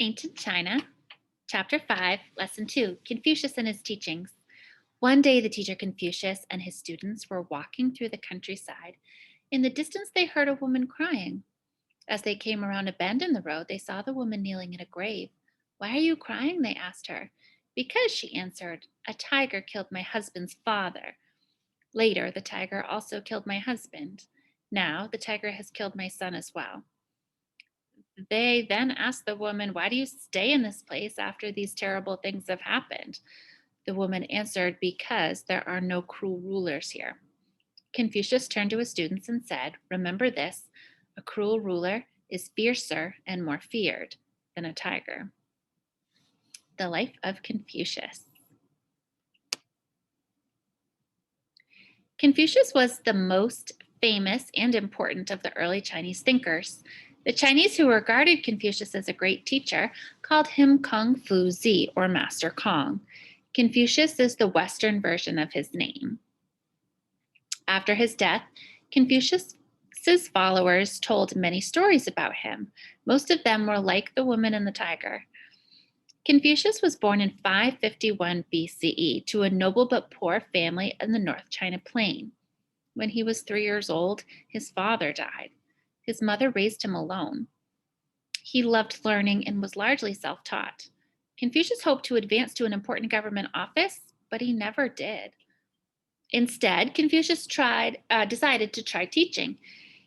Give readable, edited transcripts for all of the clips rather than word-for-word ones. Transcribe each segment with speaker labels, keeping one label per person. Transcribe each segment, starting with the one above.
Speaker 1: Ancient China, Chapter 5, Lesson 2, Confucius and His Teachings. One day, the teacher Confucius and his students were walking through the countryside. In the distance, they heard a woman crying. As they came around a bend in the road, they saw the woman kneeling in a grave. "Why are you crying?" they asked her. "Because," she answered, "a tiger killed my husband's father. Later, the tiger also killed my husband. Now, the tiger has killed my son as well." They then asked the woman, "Why do you stay in this place after these terrible things have happened?" The woman answered, "Because there are no cruel rulers here." Confucius turned to his students and said, "Remember this: a cruel ruler is fiercer and more feared than a tiger." The Life of Confucius. Confucius was the most famous and important of the early Chinese thinkers. The Chinese who regarded Confucius as a great teacher called him Kung Fu Zi, or Master Kong. Confucius is the Western version of his name. After his death, Confucius's followers told many stories about him. Most of them were like the woman and the tiger. Confucius was born in 551 BCE to a noble but poor family in the North China Plain. When he was 3 years old, his father died. His mother raised him alone. He loved learning and was largely self-taught. Confucius hoped to advance to an important government office, but he never did. Instead, Confucius decided to try teaching.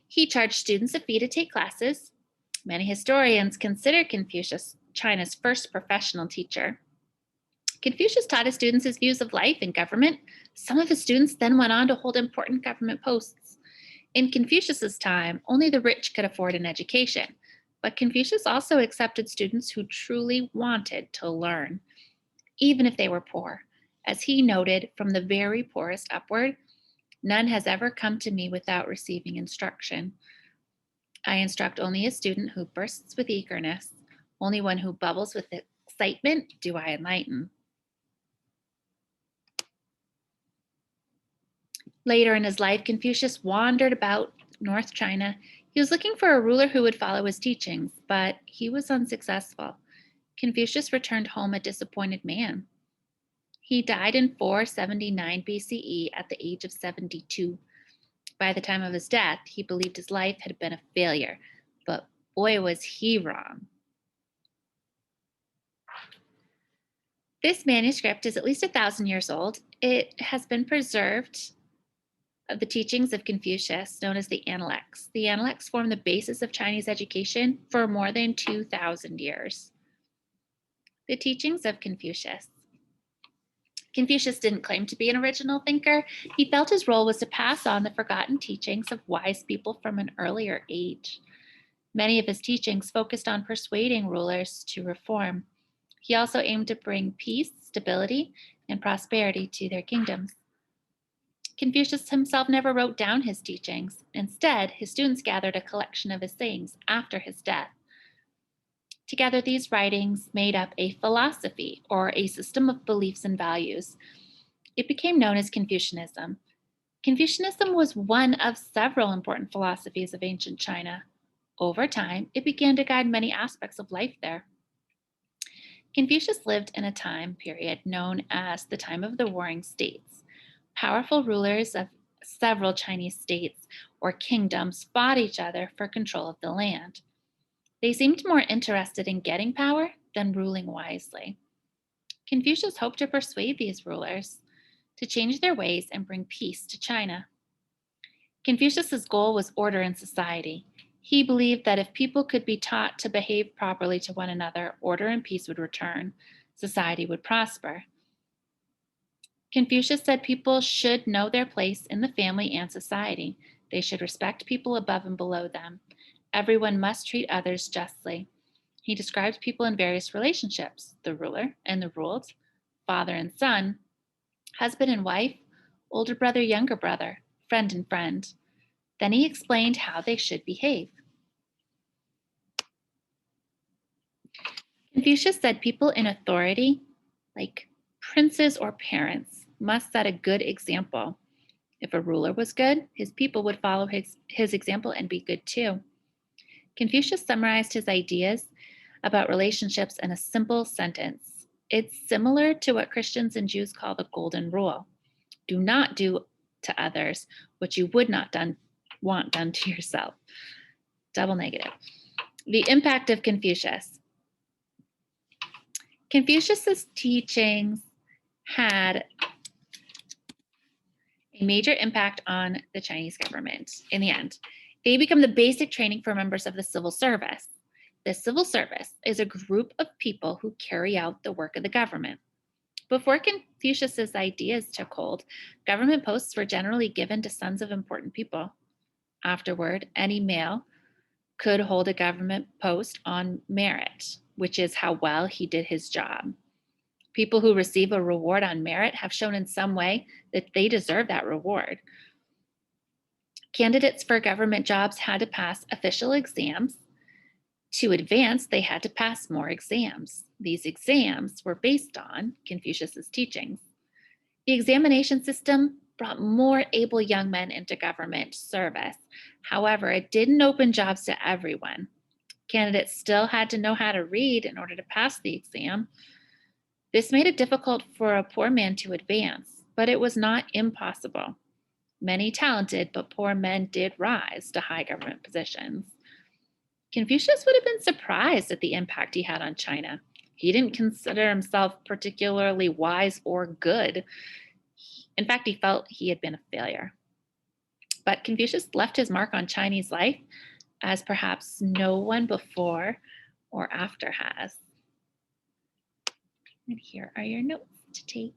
Speaker 1: He charged students a fee to take classes. Many historians consider Confucius China's first professional teacher. Confucius taught his students his views of life and government. Some of his students then went on to hold important government posts. In Confucius's time, only the rich could afford an education, but Confucius also accepted students who truly wanted to learn, even if they were poor. As he noted, "From the very poorest upward, none has ever come to me without receiving instruction. I instruct only a student who bursts with eagerness. Only one who bubbles with excitement do I enlighten." Later in his life, Confucius wandered about North China. He was looking for a ruler who would follow his teachings, but he was unsuccessful. Confucius returned home a disappointed man. He died in 479 BCE at the age of 72. By the time of his death, he believed his life had been a failure, but boy, was he wrong. This manuscript is at least 1,000 years old. It has been preserved of the teachings of Confucius, known as the Analects. The Analects form the basis of Chinese education for more than 2,000 years. The teachings of Confucius. Confucius didn't claim to be an original thinker. He felt his role was to pass on the forgotten teachings of wise people from an earlier age. Many of his teachings focused on persuading rulers to reform. He also aimed to bring peace, stability, and prosperity to their kingdoms. Confucius himself never wrote down his teachings. Instead, his students gathered a collection of his sayings after his death. Together, these writings made up a philosophy, or a system of beliefs and values. It became known as Confucianism. Confucianism was one of several important philosophies of ancient China. Over time, it began to guide many aspects of life there. Confucius lived in a time period known as the time of the Warring States. Powerful rulers of several Chinese states or kingdoms fought each other for control of the land. They seemed more interested in getting power than ruling wisely. Confucius hoped to persuade these rulers to change their ways and bring peace to China. Confucius's goal was order in society. He believed that if people could be taught to behave properly to one another, order and peace would return. Society would prosper. Confucius said people should know their place in the family and society. They should respect people above and below them. Everyone must treat others justly. He described people in various relationships: the ruler and the ruled, father and son, husband and wife, older brother, younger brother, friend and friend. Then he explained how they should behave. Confucius said people in authority, like princes or parents, must set a good example. If a ruler was good, his people would follow his example and be good too. Confucius summarized his ideas about relationships in a simple sentence. It's similar to what Christians and Jews call the Golden Rule. Do not do to others what you would not want done to yourself. Double negative. The impact of Confucius. Confucius's teachings had a major impact on the Chinese government. In the end, they become the basic training for members of the civil service. The civil service is a group of people who carry out the work of the government. Before Confucius's ideas took hold, government posts were generally given to sons of important people. Afterward, any male could hold a government post on merit, which is how well he did his job. People who receive a reward on merit have shown in some way that they deserve that reward. Candidates for government jobs had to pass official exams. To advance, they had to pass more exams. These exams were based on Confucius's teachings. The examination system brought more able young men into government service. However, it didn't open jobs to everyone. Candidates still had to know how to read in order to pass the exam. This made it difficult for a poor man to advance, but it was not impossible. Many talented but poor men did rise to high government positions. Confucius would have been surprised at the impact he had on China. He didn't consider himself particularly wise or good. In fact, he felt he had been a failure. But Confucius left his mark on Chinese life as perhaps no one before or after has. And here are your notes to take.